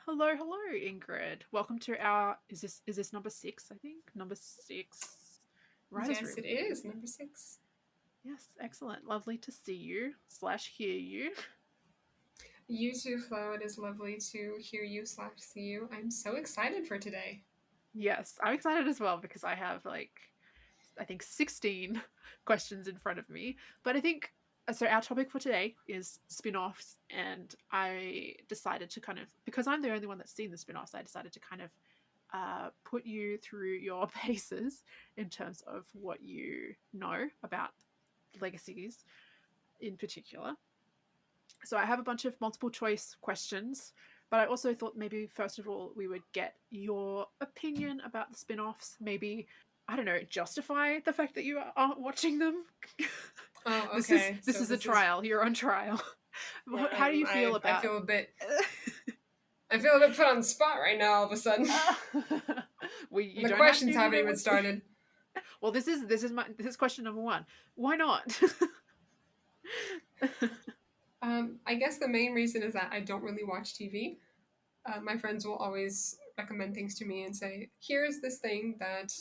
Hello, hello, Ingrid. Welcome to our is this number 6, I think? Number 6 writers Yes, room. it is number 6. Yes, excellent. Lovely to see you slash hear you. You too, Flo. It is lovely to hear you slash see you. I'm so excited for today. Yes, I'm excited as well because I have I think 16 questions in front of me. But I think so our topic for today is spin-offs, and I decided to kind of, because I'm the only one that's seen the spin-offs, I decided to kind of put you through your paces in terms of what you know about legacies in particular. So I have a bunch of multiple choice questions, but I also thought maybe first of all we would get your opinion about the spin-offs. Maybe, I don't know, justify the fact that you aren't watching them. Oh, this is okay. this So is a this is trial. You're on trial. yeah. How do you feel I about? feel a bit. I feel a bit put on the spot right now. All of a sudden, well, you the don't have questions to. You haven't don't even want to. started. Well, this is question number one. Why not? I guess the main reason is that I don't really watch TV. My friends will always recommend things to me and say, "Here's this thing that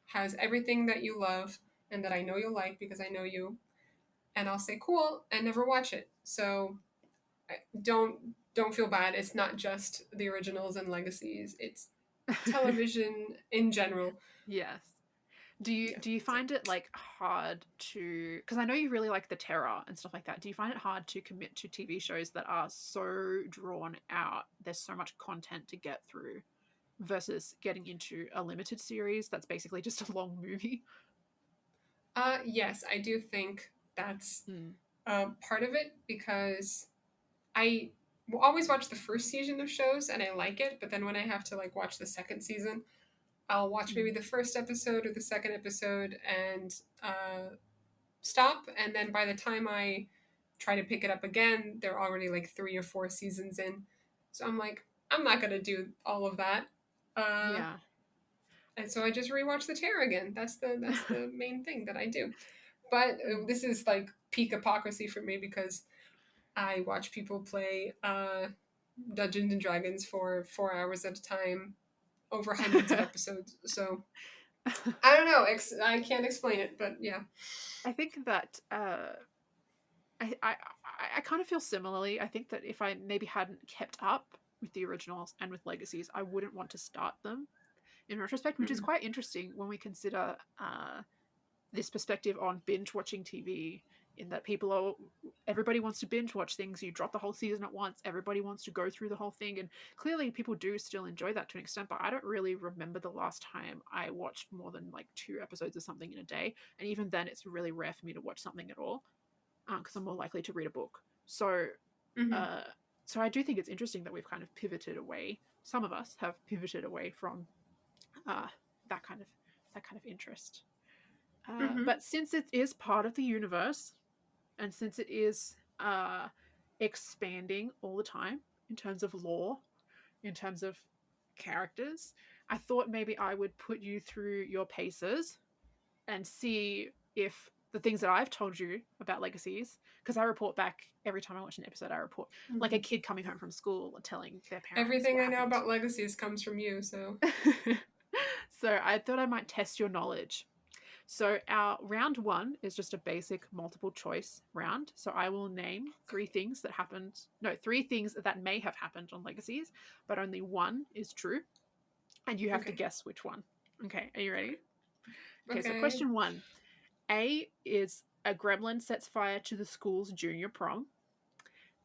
has everything that you love and that I know you'll like because I know you." And I'll say cool and never watch it. So don't feel bad. It's not just the originals and legacies. It's television in general. Yes. Do you So find it like hard to, because I know you really like the terror and stuff like that. Do you find it hard to commit to TV shows that are so drawn out? There's so much content to get through versus getting into a limited series that's basically just a long movie. yes, I do think that's Mm. part of it because I will always watch the first season of shows and I like it, but then when I have to like watch the second season, I'll watch maybe Mm. the first episode or the second episode and stop, and then by the time I try to pick it up again, they're already like 3 or 4 seasons in. So I'm like, I'm not gonna do all of that. Uh, Yeah. and so I just rewatch the Terror again. That's the main thing that I do. But Mm. this is like peak hypocrisy for me because I watch people play Dungeons and Dragons for 4 hours at a time over hundreds of episodes. So I don't know. I can't explain it, but yeah. I think that I kind of feel similarly. I think that if I maybe hadn't kept up with the originals and with legacies, I wouldn't want to start them in retrospect, which is Mm-mm. quite interesting when we consider this perspective on binge watching TV. In that everybody wants to binge watch things. You drop the whole season at once. Everybody wants to go through the whole thing, and clearly people do still enjoy that to an extent. But I don't really remember the last time I watched more than like 2 episodes of something in a day, and even then, it's really rare for me to watch something at all because I'm more likely to read a book. So Mm-hmm. uh, so I do think it's interesting that we've kind of pivoted away. Some of us have pivoted away from uh, that kind of interest. Mm-hmm. But since it is part of the universe, and since it is expanding all the time in terms of lore, in terms of characters, I thought maybe I would put you through your paces and see if the things that I've told you about legacies, because I report back every time I watch an episode, I report like a Mm-hmm. kid coming home from school and telling their parents Everything what I know happened. about legacies comes from you, so So I thought I might test your knowledge. So our round one is just a basic multiple choice round. So I will name three things that may have happened on legacies, but only one is true, and you have to okay. guess which one. Okay, are you ready? Okay, so Okay. question one. A is a gremlin sets fire to the school's junior prom.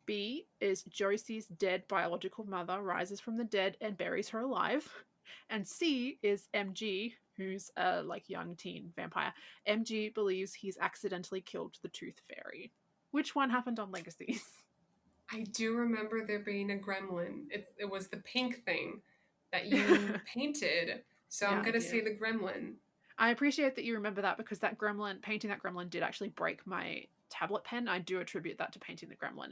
B is Josie's dead biological mother rises from the dead and buries her alive. And C is MG, who's a like young teen vampire. MG believes he's accidentally killed the Tooth Fairy. Which one happened on Legacies? I do remember there being a gremlin. It was the pink thing that you painted. So Yeah, I'm I gonna say did. the gremlin. I appreciate that you remember that because painting that gremlin did actually break my tablet pen. I do attribute that to painting the gremlin.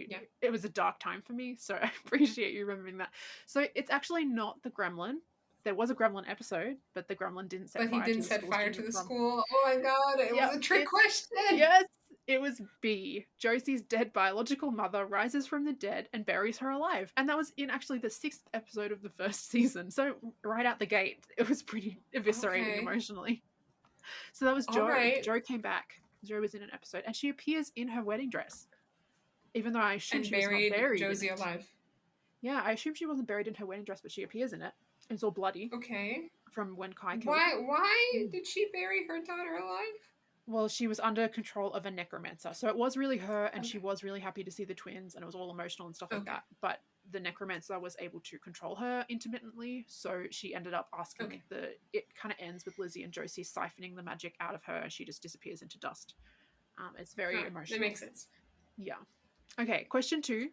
Yeah. It was a dark time for me, so I appreciate you remembering that. So it's actually not the gremlin. There was a gremlin episode, but the gremlin didn't set But he fire to didn't the set school's fire to junior the prom. school. Oh my god, it was Yep, a trick it's question. yes, It was B. Josie's dead biological mother rises from the dead and buries her alive. And that was in actually the 6th episode of the first season. So right out the gate, it was pretty eviscerating Okay. emotionally. So that was All Jo. right. Jo came back. Jo was in an episode and she appears in her wedding dress. Even though I assume And she was not buried buried Josie in it. alive. Yeah, I assume she wasn't buried in her wedding dress, but she appears in it. It's all bloody. Okay. From when Kai killed Why her. did she bury her daughter alive? Well, she was under control of a necromancer. So it was really her, and Okay. she was really happy to see the twins, and it was all emotional and stuff like Okay. that. But the necromancer was able to control her intermittently, so she ended up asking it kind of ends with Lizzie and Josie siphoning the magic out of her, and she just disappears into dust. It's very emotional. That makes sense. Yeah. Okay, question 2.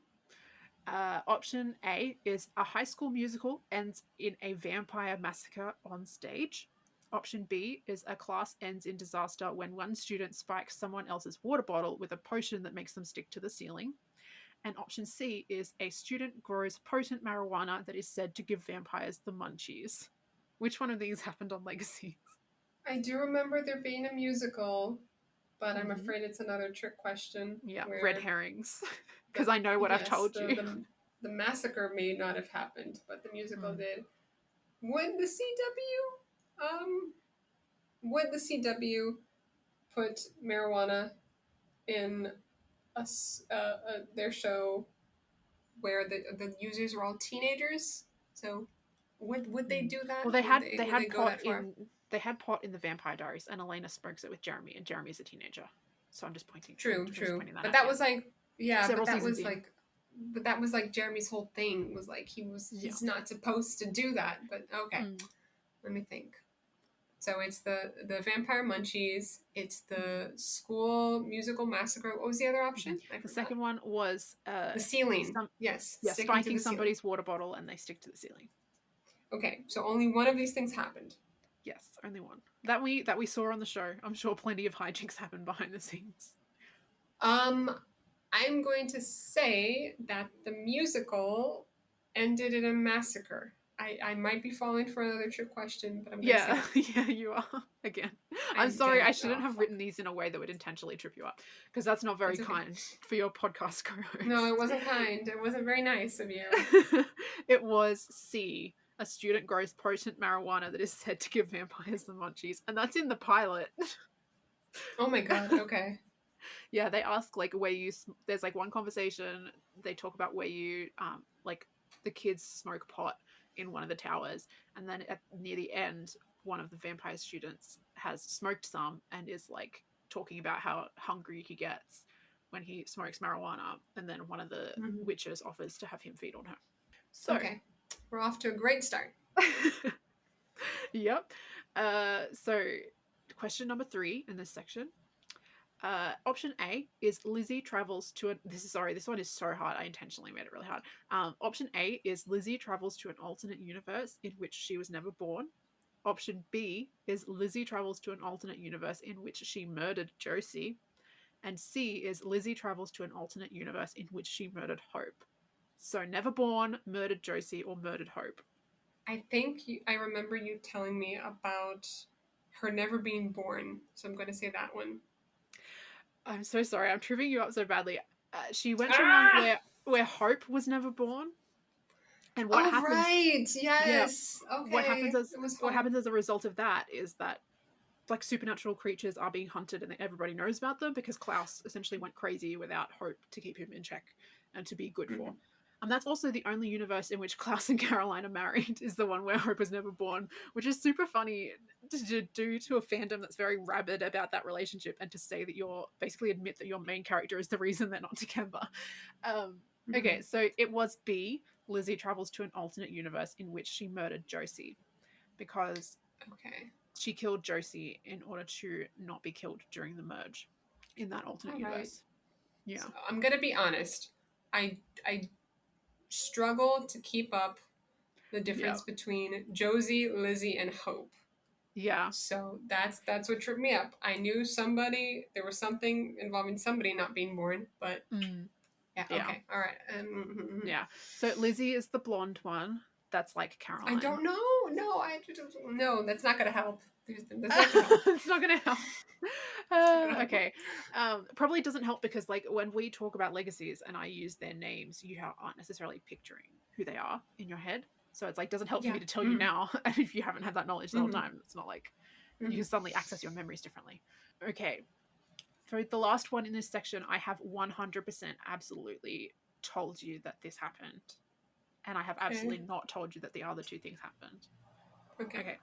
Option A is a high school musical ends in a vampire massacre on stage. Option B is a class ends in disaster when one student spikes someone else's water bottle with a potion that makes them stick to the ceiling. And option C is a student grows potent marijuana that is said to give vampires the munchies. Which one of these happened on Legacy? I do remember there being a musical, but I'm afraid it's another trick question. Yeah, red herrings. Because I know what I've told you. The massacre may not have happened, but the musical did. Would the CW put marijuana in their show where the users were all teenagers? So would they do that? Well, they had pot in the Vampire Diaries, and Elena smokes it with Jeremy, and Jeremy's a teenager. So I'm just pointing. True. Pointing But that was like but that was like Jeremy's whole thing was like he's not supposed to do that. But okay, let me think. So it's the vampire munchies. It's the school musical massacre. What was the other option? The second one was the ceiling. Spiking somebody's water bottle and they stick to the ceiling. Okay, so only one of these things happened. Yes, only one that we saw on the show. I'm sure plenty of hijinks happened behind the scenes. I'm going to say that the musical ended in a massacre. I might be falling for another trick question, but I'm going to say yeah, you are again. I'm sorry, I shouldn't have written these in a way that would intentionally trip you up because that's not very kind for your podcast co-host. No, it wasn't kind. It wasn't very nice of you. It was C. A student grows potent marijuana that is said to give vampires the munchies, and that's in the pilot. Oh my god! Okay. Yeah, they ask like where you. There's like one conversation they talk about where you like the kids smoke pot in one of the towers, and then near the end, one of the vampire students has smoked some and is like talking about how hungry he gets when he smokes marijuana, and then one of the witches offers to have him feed on her. So okay, we're off to a great start. Yep. So question number 3 in this section. Option A is Lizzie travels to this one is so hard. I intentionally made it really hard. Option A is Lizzie travels to an alternate universe in which she was never born. Option B is Lizzie travels to an alternate universe in which she murdered Josie. And C is Lizzie travels to an alternate universe in which she murdered Hope. So never born, murdered Josie, or murdered Hope. I think I remember you telling me about her never being born. So I'm going to say that one. I'm so sorry. I'm tripping you up so badly. She went to one where Hope was never born. And what happens? Right. Yes. Yeah, okay. What happens as a result of that is that like supernatural creatures are being hunted and everybody knows about them because Klaus essentially went crazy without Hope to keep him in check and to be good for. And that's also the only universe in which Klaus and Caroline are married, is the one where Hope was never born, which is super funny to do to a fandom that's very rabid about that relationship and to say that you're basically admit that your main character is the reason they're not together. Okay, so it was B. Lizzie travels to an alternate universe in which she murdered Josie because she killed Josie in order to not be killed during the merge in that alternate universe. Yeah. So I'm going to be honest. I struggle to keep up the difference between Josie, Lizzie, and Hope. Yeah. So that's what tripped me up. I knew there was something involving somebody not being born, but yeah, okay. All right. Yeah. So Lizzie is the blonde one. that's like I Caroline. don't know. No, that's not going to help. That's not going to help. It's not gonna help. Help. Okay. Probably doesn't help because like when we talk about legacies and I use their names, you aren't necessarily picturing who they are in your head. So it's like doesn't help for Yeah. me to tell you now. And if you haven't had that knowledge the whole time, it's not like you can suddenly access your memories differently. Okay. For the last one in this section, I have 100% absolutely told you that this happened. And I have absolutely not told you that the other two things happened. Okay.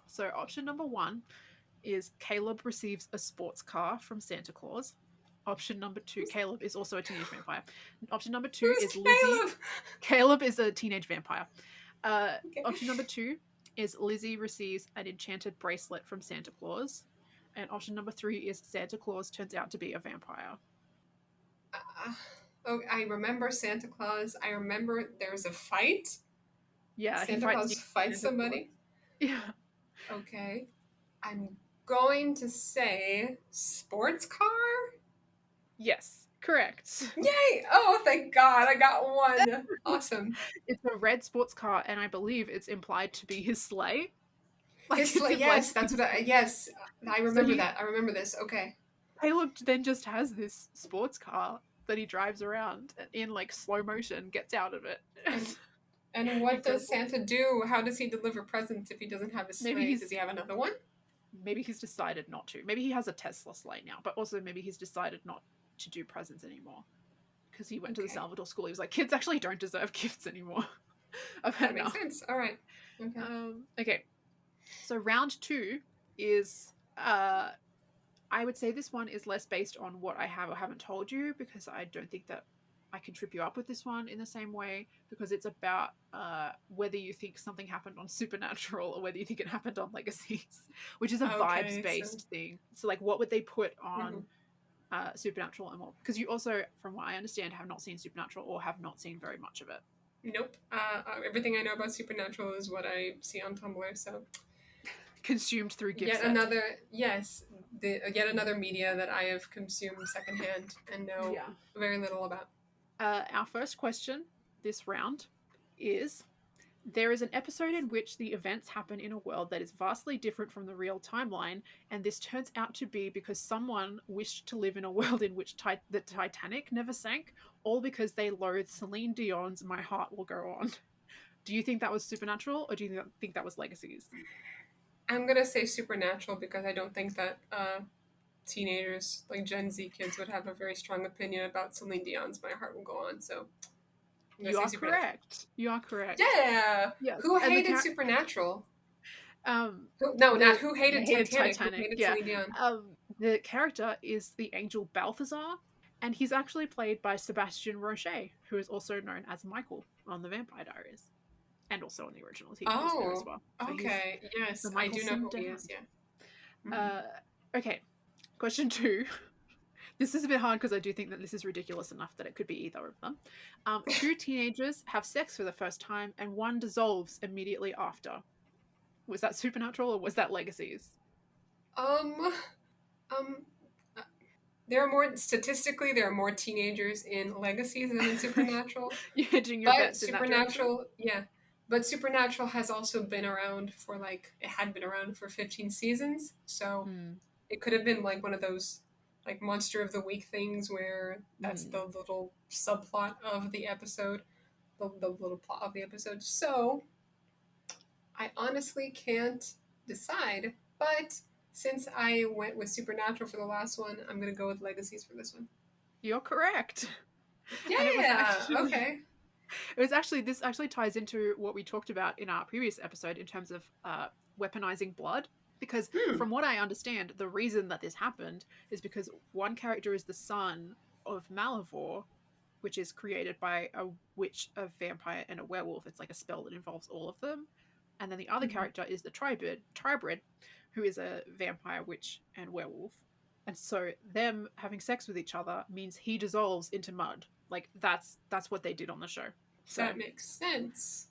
So option number 1 is Caleb receives a sports car from Santa Claus. Option number 2, Caleb is also a teenage vampire. Option number 2 Who's is Lizzie. Caleb? Caleb is a teenage vampire. Option number 2 is Lizzie receives an enchanted bracelet from Santa Claus. And option number 3 is Santa Claus turns out to be a vampire. I remember Santa Claus. I remember there's a fight. Yeah, Santa Claus fights somebody. Yeah. Okay. I'm going to say sports car? Yes, correct. Yay! Oh, thank God. I got one. Awesome. It's a red sports car, and I believe it's implied to be his sleigh. Like, his sleigh, yes, that's what yes. I remember that. I remember this. Okay. Caleb then just has this sports car that he drives around in like slow motion, gets out of it. And what does Santa do? How does he deliver presents if he doesn't have his sleigh? Does he have another one? Maybe he's decided not to. Maybe he has a Tesla sleigh now, but also maybe he's decided not to do presents anymore because he went to the Salvador school. He was like, kids actually don't deserve gifts anymore. That makes sense. All right. Okay. Okay. So round 2 is I would say this one is less based on what I have or haven't told you because I don't think that I can trip you up with this one in the same way because it's about whether you think something happened on Supernatural or whether you think it happened on Legacies, which is a vibes-based thing. So like what would they put on Supernatural and what? Because you also, from what I understand, have not seen Supernatural or have not seen very much of it. Nope. Everything I know about Supernatural is what I see on Tumblr, so... Consumed through gift yet another media that I have consumed secondhand and know very little about. Our first question this round is: there is an episode in which the events happen in a world that is vastly different from the real timeline, and this turns out to be because someone wished to live in a world in which the Titanic never sank, all because they loathe Celine Dion's "My Heart Will Go On." Do you think that was Supernatural, or do you think that was Legacies? I'm going to say Supernatural because I don't think that teenagers, like Gen Z kids, would have a very strong opinion about Celine Dion's "My Heart Will Go On." So you are correct. You are correct. Yeah. Yes. Who hated Supernatural? Who hated Titanic. Who hated Celine Dion? The character is the angel Balthazar, and he's actually played by Sebastian Roche, who is also known as Michael on The Vampire Diaries. And also on the original TV show as well. So okay. Yes, I do know who he is, yeah. Okay. Question 2. This is a bit hard because I do think that this is ridiculous enough that it could be either of them. 2 teenagers have sex for the first time and one dissolves immediately after. Was that Supernatural or was that Legacies? There are more teenagers in Legacies than in Supernatural. You're hedging your bets in Supernatural, but Supernatural has also been around for it had been around for 15 seasons, so it could have been like one of those like Monster of the Week things where that's the little subplot of the episode, the little plot of the episode. So I honestly can't decide, but since I went with Supernatural for the last one, I'm going to go with Legacies for this one. You're correct. Yeah, okay. This actually ties into what we talked about in our previous episode in terms of weaponizing blood. Because from what I understand, the reason that this happened is because one character is the son of Malivore, which is created by a witch, a vampire, and a werewolf. It's like a spell that involves all of them. And then the other character is the Tribrid, who is a vampire, witch, and werewolf. And so them having sex with each other means he dissolves into mud. Like, that's what they did on the show. So, that makes sense.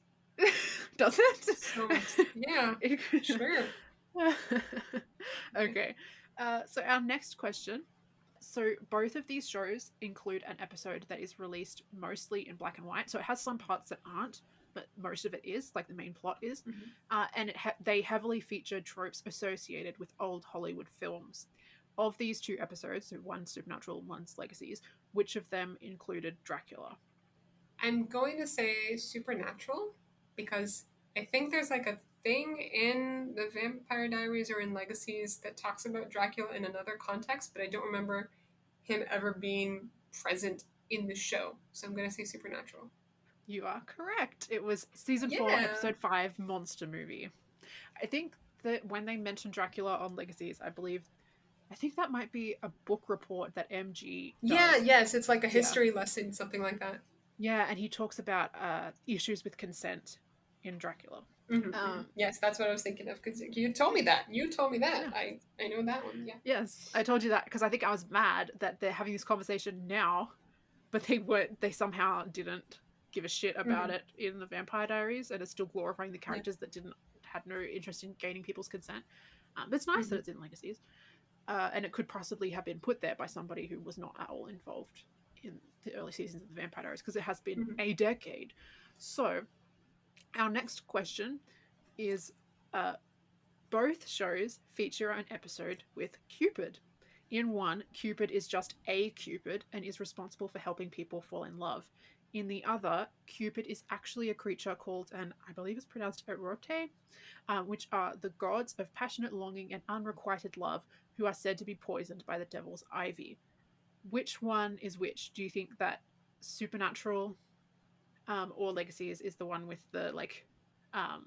Does it? So, yeah, sure. Okay. So our next question. So both of these shows include an episode that is released mostly in black and white. So it has some parts that aren't. but most of it is, like the main plot is. Mm-hmm. And they heavily featured tropes associated with old Hollywood films. Of these two episodes, so one's Supernatural, one's Legacies, which of them included Dracula? I'm going to say Supernatural because I think there's like a thing in the Vampire Diaries or in Legacies that talks about Dracula in another context, but I don't remember him ever being present in the show. So I'm going to say Supernatural. You are correct. It was season 4, Yeah. episode 5, Monster Movie. I think that when they mentioned Dracula on Legacies, I think that might be a book report that MG Yeah, does. yes, it's like a Yeah. history lesson, something like that. Yeah, and he talks about issues with consent in Dracula. Mm-hmm, mm-hmm. Um, Yes, that's what I was thinking of because you told me that. You told me that. yeah. I know that one. Yeah. Yes, I told you that because I think I was mad that they're having this conversation now, but they somehow didn't give a shit about Mm-hmm. it in the Vampire Diaries, and it's still glorifying the Yeah. characters that didn't had no interest in gaining people's consent. But it's nice that Mm-hmm. it's in Legacies, and it could possibly have been put there by somebody who was not at all involved in the early seasons of the Vampire Diaries because it has been Mm-hmm. a decade. So our next question is uh, both shows feature an episode with Cupid. In one, Cupid is just a Cupid and is responsible for helping people fall in love. In the other, Cupid is actually a creature called, and I believe it's pronounced erote, which are the gods of passionate longing and unrequited love who are said to be poisoned by the devil's ivy. Which one is which? Do you think that Supernatural or Legacies is the one with the like um,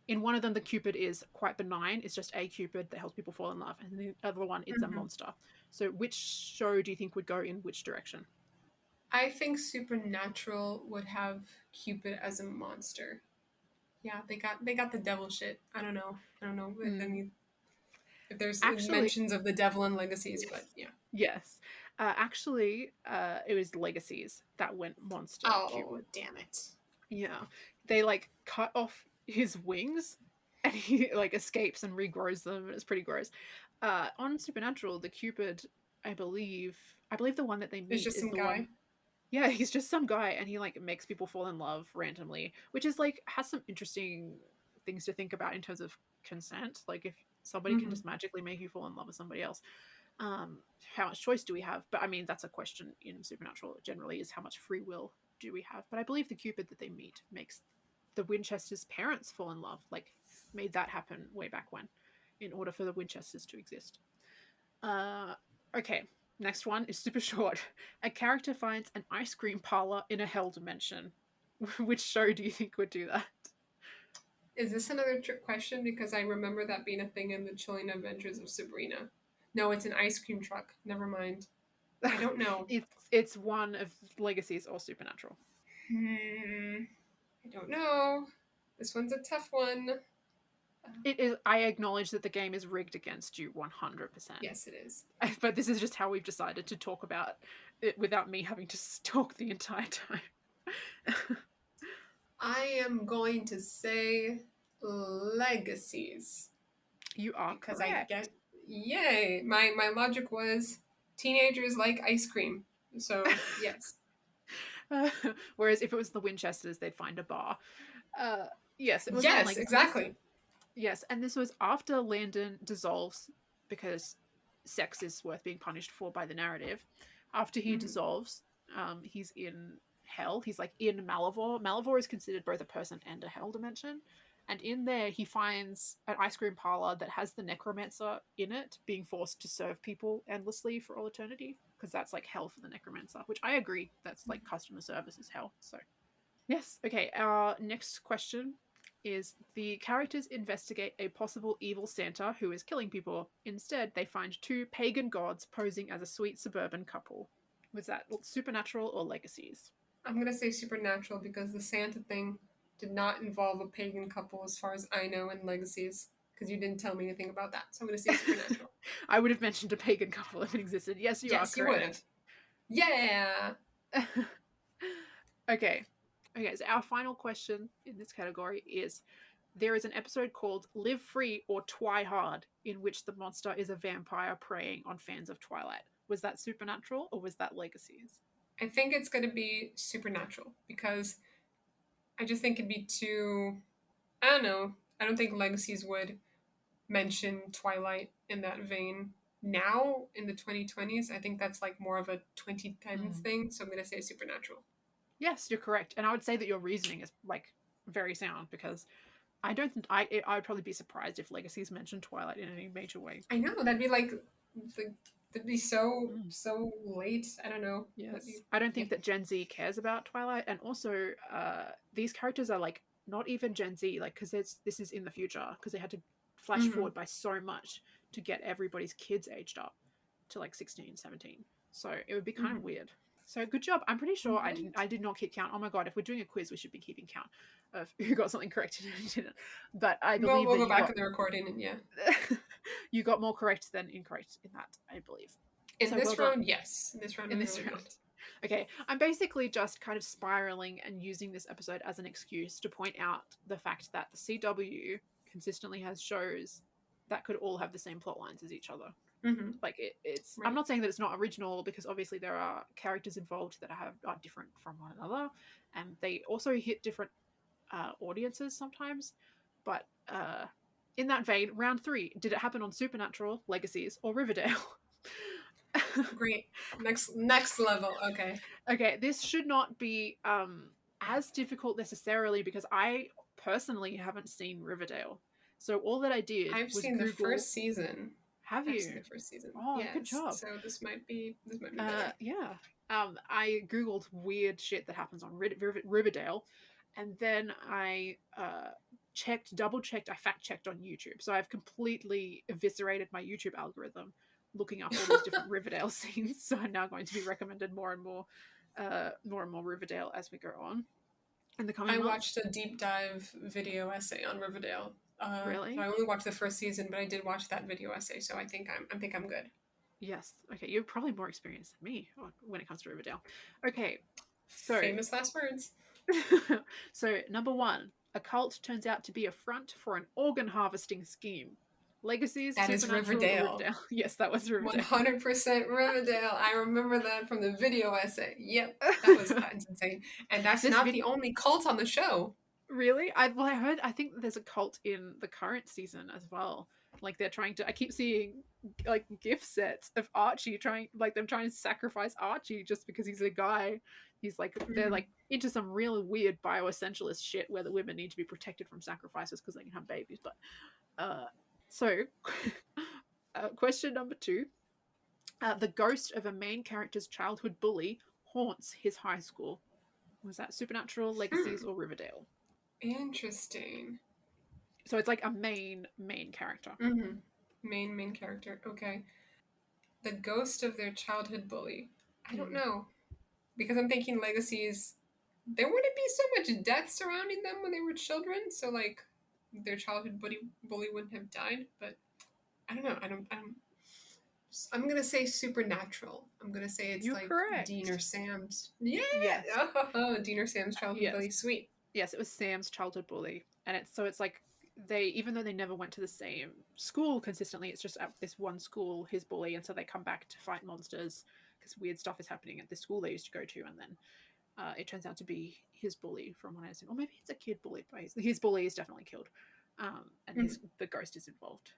in one of them the Cupid is quite benign, it's just a Cupid that helps people fall in love, and the other one it's a Mm-hmm. monster. So which show do you think would go in which direction? I think Supernatural would have Cupid as a monster. Yeah, they got the devil shit. I don't know if Mm, any if there's actually, mentions of the devil in Legacies, but yes, yeah. yes. Actually, it was Legacies that went monster Oh, Cupid. damn it. Yeah, they like cut off his wings, and he like escapes and regrows them, and it's pretty gross. On Supernatural, the Cupid, I believe, I believe the one that they It's meet just is some the one. guy. Yeah, he's just some guy, and he like makes people fall in love randomly, which is like has some interesting things to think about in terms of consent. Like if somebody can Mm-hmm. just magically make you fall in love with somebody else, how much choice do we have? But I mean, that's a question in Supernatural generally, is how much free will do we have? But I believe the Cupid that they meet makes the Winchesters' parents fall in love, like made that happen way back when, in order for the Winchesters to exist. Uh, okay, next one is super short. A character finds an ice cream parlor in a hell dimension. Which show do you think would do that? Is this another trick question? Because I remember that being a thing in the Chilling Adventures of Sabrina. No, it's an ice cream truck. Never mind. I don't know. It's one of Legacies or Supernatural. I don't know. This one's a tough one. It is. I acknowledge that the game is rigged against you 100%. Yes, it is. But this is just how we've decided to talk about it without me having to talk the entire time. I am going to say Legacies You are because I correct. get yay. My logic was teenagers like ice cream, so yes. Whereas if it was the Winchesters, they'd find a bar. Uh, yes, it was on Yes, Legacies. exactly. Yes, and this was after Landon dissolves because sex is worth being punished for by the narrative. After he Mm-hmm. dissolves, he's in hell. He's like in Malivore. Malivore is considered both a person and a hell dimension. And in there, he finds an ice cream parlor that has the necromancer in it, being forced to serve people endlessly for all eternity. Because that's like hell for the necromancer, which I agree. That's like customer service is hell. So yes. Okay. Our next question is the characters investigate a possible evil Santa who is killing people. Instead, they find two pagan gods posing as a sweet suburban couple. Was that Supernatural or Legacies? I'm gonna say Supernatural because the Santa thing did not involve a pagan couple, as far as I know, in Legacies. Because you didn't tell me anything about that, so I'm gonna say Supernatural. I would have mentioned a pagan couple if it existed. Yes, you are Yes, you would correct. have. Yeah. Okay. Okay, so our final question in this category is there is an episode called Live Free or Twi Hard in which the monster is a vampire preying on fans of Twilight. Was that Supernatural or was that Legacies? I think it's gonna be Supernatural because I just think it'd be too. I don't know. I don't think Legacies would mention Twilight in that vein. Now in the 2020s, I think that's like more of a 2010s Mm. thing. So I'm gonna say Supernatural. Yes, you're correct, and I would say that your reasoning is like very sound because I don't think I would probably be surprised if Legacies mentioned Twilight in any major way. I know that'd be like, that'd be so Mm. so late. I don't know. That'd Yes, be I don't yeah. think that Gen Z cares about Twilight, and also these characters are like not even Gen Z, like because this is in the future because they had to flash Mm-hmm. forward by so much to get everybody's kids aged up to like 16, 17. So it would be kind of Mm-hmm. weird. So good job. I'm pretty sure Right. I did not keep count. Oh my god, if we're doing a quiz, we should be keeping count of who got something correct and who didn't. But I Well, believe we'll that go you back got in the recording and yeah. you got more correct than incorrect in that, I believe. In So well this done round, yes. In this round, in we this really round. did. Okay, I'm basically just kind of spiraling and using this episode as an excuse to point out the fact that the CW consistently has shows that could all have the same plot lines as each other. Mm-hmm. Like it's I'm Right. not saying that it's not original because obviously there are characters involved that are different from one another, and they also hit different audiences sometimes. But in that vein, round 3, did it happen on Supernatural, Legacies, or Riverdale? Great. Next level. Okay. Okay, this should not be as difficult necessarily because I personally haven't seen Riverdale. So all that I did I've was seen the Google. first season. Have I've seen you? the first season. Oh, good Yes. job. So this might be better. Yeah. I googled weird shit that happens on Riverdale, and then I double checked, I fact checked on YouTube. So I've completely eviscerated my YouTube algorithm, looking up all these different Riverdale scenes. So I'm now going to be recommended more and more Riverdale as we go on in the coming I months. watched a deep dive video essay on Riverdale. So I Really? only watched the first season, but I did watch that video essay, so I think I'm good. Yes. Okay, you're probably more experienced than me when it comes to Riverdale. Okay, so Famous last words. so, number 1, a cult turns out to be a front for an organ harvesting scheme. Legacies, That is Supernatural, or Riverdale. Riverdale? Yes, that was Riverdale. 100% Riverdale. I remember that from the video essay. Yep, that's insane. And that's This not the video, only cult on the show. really? I heard. I think there's a cult in the current season as well. Like they're trying to. I keep seeing like gift sets of Archie them trying to sacrifice Archie just because he's a guy. He's like they're Mhm. like into some really weird bioessentialist shit where the women need to be protected from sacrifices because they can have babies. But uh, so question number 2: the ghost of a main character's childhood bully haunts his high school. Was that Supernatural, Legacies, Hmm. or Riverdale? Interesting. So it's like a main character. Mm-hmm. Main character. Okay. The ghost of their childhood bully. I don't Mm. know. Because I'm thinking legacies, there wouldn't be so much death surrounding them when they were children, so like their childhood bully wouldn't have died, but I don't know. I don't I'm gonna say supernatural. I'm gonna say it's You're like Dean or correct. Sam's. Yeah, Yes. oh, Dean or Sam's childhood Yes. bully. Sweet. Yes, it was Sam's childhood bully. And it's like they even though they never went to the same school consistently, it's just at this one school his bully, and so they come back to fight monsters because weird stuff is happening at the school they used to go to, and then it turns out to be his bully from what I understand. Or maybe it's a kid bullied by his bully is definitely killed. And Mhm. the ghost is involved.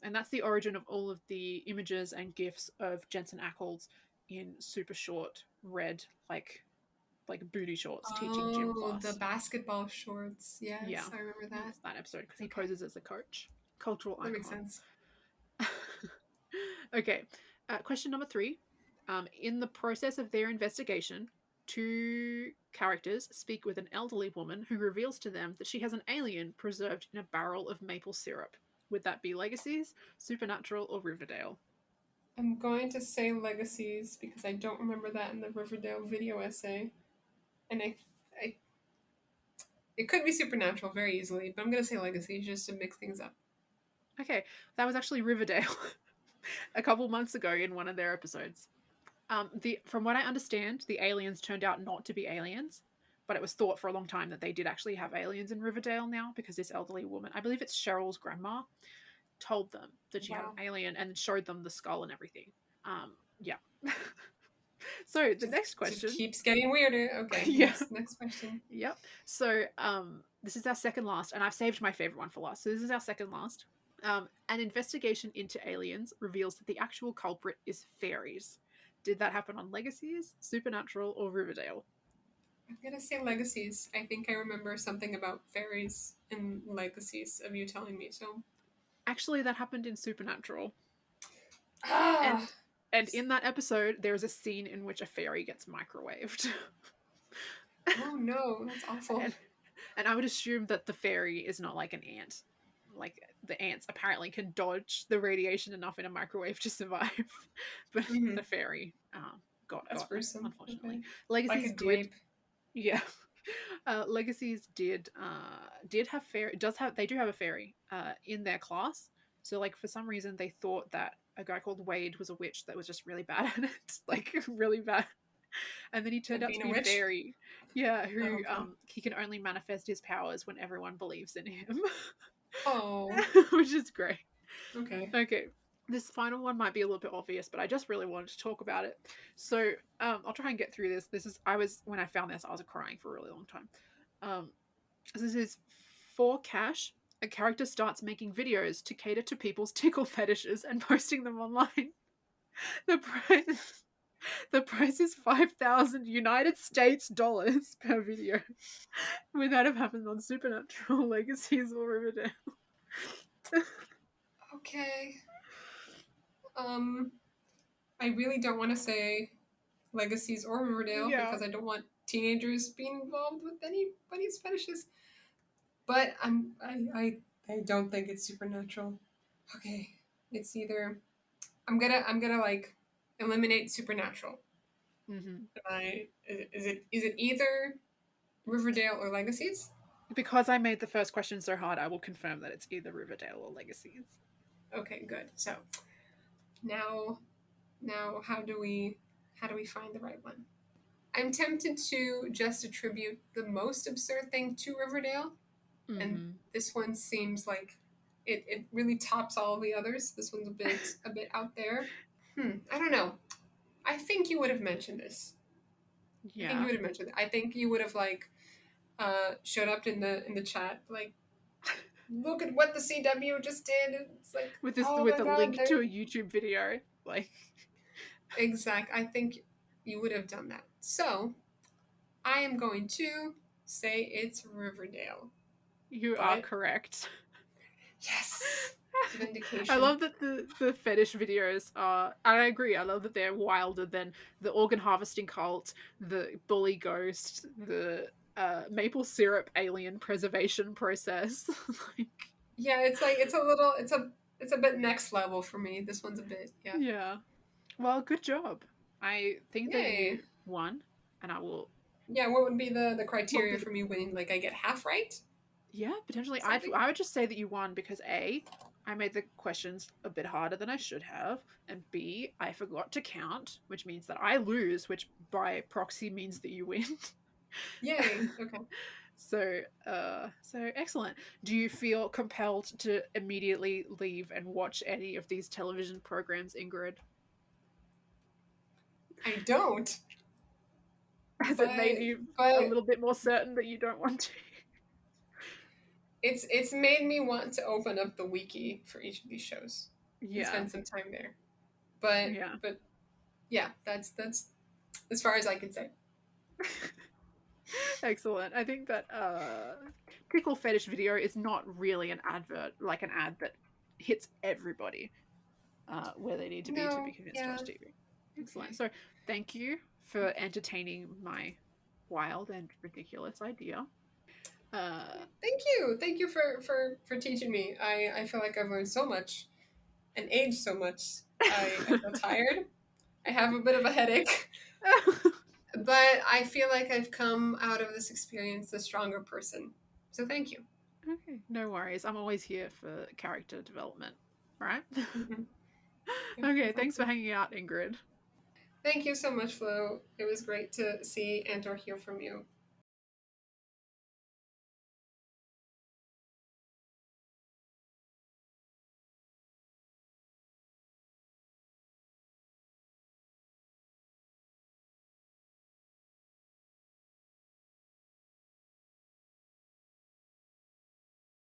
And that's the origin of all of the images and gifs of Jensen Ackles in super short red booty shorts teaching gym Oh, the class. basketball shorts. Yeah, Yes, I remember that. that's that episode because he Okay, poses as a coach, cultural that makes icon. sense. Okay, question number 3. In the process of their investigation, 2 characters speak with an elderly woman who reveals to them that she has an alien preserved in a barrel of maple syrup. Would that be Legacies, Supernatural, or Riverdale? I'm going to say legacies because I don't remember that in the Riverdale video essay, and I it could be supernatural very easily, but I'm gonna say legacies just to mix things up. Okay, that was actually Riverdale a couple months ago in one of their episodes. From what I understand, the aliens turned out not to be aliens, but it was thought for a long time that they did actually have aliens in Riverdale now because this elderly woman, I believe it's Cheryl's grandma, told them that she had Wow. an alien and showed them the skull and everything. Yeah. So the Just next just question. keeps getting weirder. Okay, Yeah. next question. Yep. So this is our second last, and I've saved my favorite one for last. So this is our second last. An investigation into aliens reveals that the actual culprit is fairies. Did that happen on Legacies, Supernatural, or Riverdale? I'm gonna say legacies. I think I remember something about fairies and legacies of you telling me. So Actually, that happened in Supernatural. ah, And in that episode, there's a scene in which a fairy gets microwaved. oh no, that's awful. and and I would assume that the fairy is not like an ant. Like the ants apparently can dodge the radiation enough in a microwave to survive, but Mm-hmm. the fairy That's got it, gruesome. Okay, unfortunately. like a Legacies did, grape. yeah. Legacies did have fairy. Does have they do have a fairy in their class. So like for some reason they thought that a guy called Wade was a witch that was just really bad at it, like really bad, and then he turned At out to being a be a witch. fairy. Yeah, Oh, who okay. he can only manifest his powers when everyone believes in him, Oh, which is great. okay. Okay, this final one might be a little bit obvious, but I just really wanted to talk about it. So I'll try and get through this. This is I was when I found this, I was crying for a really long time. Um, this is for cash. A character starts making videos to cater to people's tickle fetishes and posting them online. The price the price is 5,000 United States dollars per video. Would that have happened on Supernatural, Legacies, or Riverdale? Okay. Um, I really don't want to say legacies or Riverdale Yeah. because I don't want teenagers being involved with anybody's fetishes. But I don't think it's supernatural. Okay, it's either I'm gonna like eliminate supernatural. Mm-hmm. Is it either Riverdale or Legacies? Because I made the first question so hard, I will confirm that it's either Riverdale or Legacies. Okay, good. So now now how do we find the right one? I'm tempted to just attribute the most absurd thing to Riverdale, and Mm-hmm. this one seems like it really tops all the others. This one's a bit out there. I don't know. I think you would have mentioned this. I think you Yeah. would have mentioned it. I think you would have like showed up in the chat like, look at what the CW just did. It's like, oh With my a god, link to they're a YouTube video. Like exact. I think you would have done that. So I am going to say it's Riverdale. you are But correct. yes, I vindication. love that the fetish videos are. I agree. I love that they're wilder than the organ harvesting cult, the bully ghost, the maple syrup alien preservation process. Like, Yeah, it's like it's a bit next level for me. This one's a bit, yeah. yeah. Well, good job. I think that you Yay. won, and I will. Yeah, what would be the What criteria would for me winning? Like I get half right? Yeah, potentially. Something? I would just say that you won because A, I made the questions a bit harder than I should have, and B, I forgot to count, which means that I lose, which by proxy means that you win. Yay. Okay. So excellent. Do you feel compelled to immediately leave and watch any of these television programs, Ingrid? I don't. Has it made But you a but little bit more certain that you don't want to? it's made me want to open up the wiki for each of these shows and Yeah, spend some time there. But yeah. but yeah, that's as far as I can say. Excellent. I think that tickle fetish video is not really an advert, like an ad that hits everybody where they need to be No, convinced to yeah. watch TV. Excellent. Okay. So thank you for entertaining my wild and ridiculous idea. Thank you. Thank you for teaching me. I feel like I've learned so much and aged so much. I feel tired. I have a bit of a headache, but I feel like I've come out of this experience a stronger person. So thank you. Okay, no worries. I'm always here for character development, right? Mm-hmm. Yeah, Okay, thanks for exactly. hanging out, Ingrid. Thank you so much, Flo. It was great to see and or hear from you.